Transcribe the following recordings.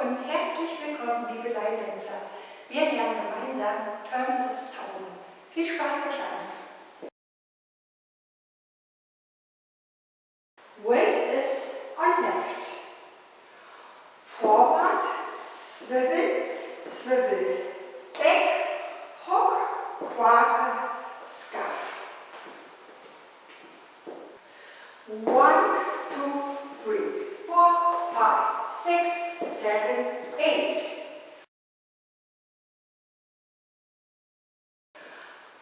und herzlich willkommen, liebe Leinlänzer. Wir lernen gemeinsam Thompsons Tauben. Viel Spaß euch an! Weight is on left. Forward, swivel, swivel. Back, hook, quarter, scuff. 1, 2, 3, 4, 5, 6, 7, 8.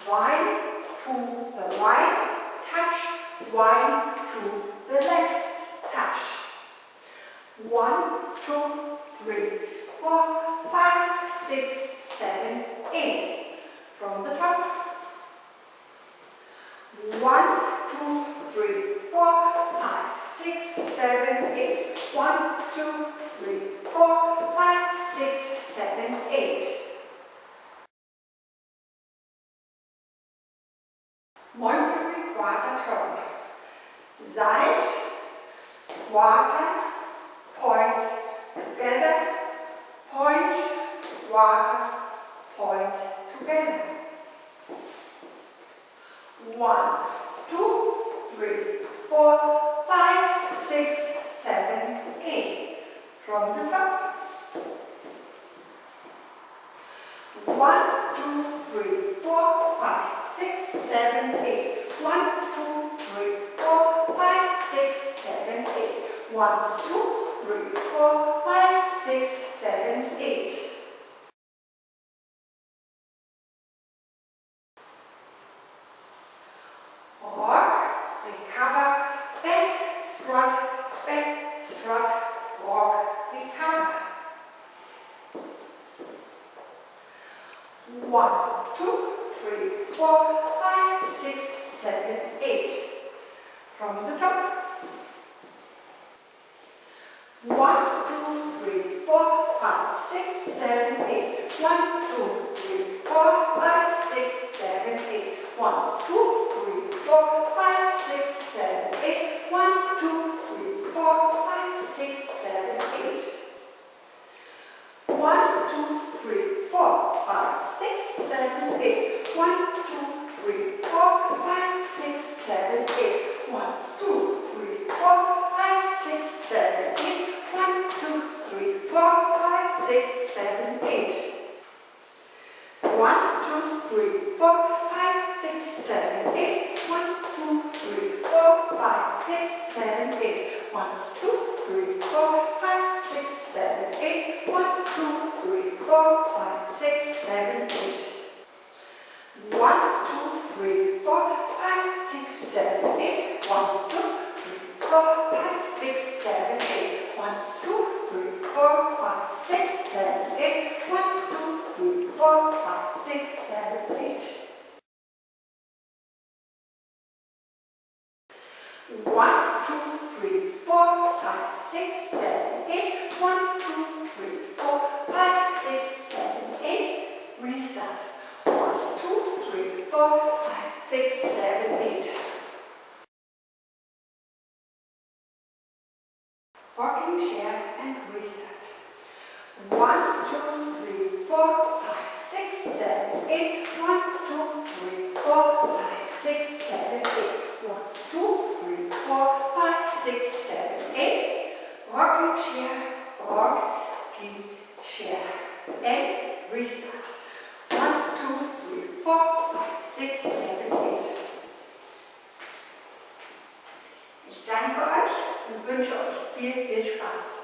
1 to the right, touch. 1 to the left, touch. 1, 2, 3, 4, 5, 6, 7, 8. From the top. 1, 2, 3, 4, 5, 6, 7, 8. 1, 2, 3, 4, 5, 6, 7, 8. Monterey quarter turn. Side, quarter, point, together, point, quarter, point, together. 1, 2, 3, 4, 5, 6, 7, 8. From the top. 1, 2, 3, 4, 5, 6, 7, 8. 1, 2, 3, 4, 5, 6, 7, 8. 1, 2, 3, 4, 5, 6, 7, 8. Rock, recover, back, thrust, rock, recover. 1, 2, 3, 4, 5, 6, 7, 8. From the top. 1, 2, 3, 4, 5, 6, 7, 8. 1, 2, 3, 4, 5, 6, 7, 8. 1, 2, 3, 4, 5, 6, 7, 8. 1, 2, 3, 4, 5, 6, 7, 8. 1, 2, 3, 4, 5, 6, 7, 8. 1, 2, 3, 4, 5, 6, 7, 8. 1, 2, 3, 4, 5, 6, 7, 8. 1, 2, 3, 4, 5, 6, 7, 8. 1, 2, 3, 4, 5, 6, 7, 8. 1, 2, 3, 4, 5, 6, 7, 8. 1, 2, 3, 4, 5, 6, 7, 8. 1, 2, 3, 4, 5, 6, 7, 8. 1, 2, 3, 4, 5, 6, 7, 8. 1, 2, 3, 4, 5, 6, 7, 8. 1, 2, 3, 4, 5, 6, 7, 8. 1, 2, 3, 4, 5, 6, 7, 8. 1, 2, 3, 4, 5, 6, 7, 8. 1, 2, 3, 4, 5, 6, 7, 8. Restart. 1, 2, 3, 4, 5, 6, 7, 8. Rocking chair and restart. 1, 2, 3, 4, 5, 6, 7, 8. 1, 2, 3, 4, 5, 6, 7, 8. 1, 2, 3, 4, 5, 6, 7, 8. Rocking chair, rocking chair, and restart. 1, 2, 3, 4, 5, 6, 7, 8. Ich danke euch und wünsche euch viel Spaß.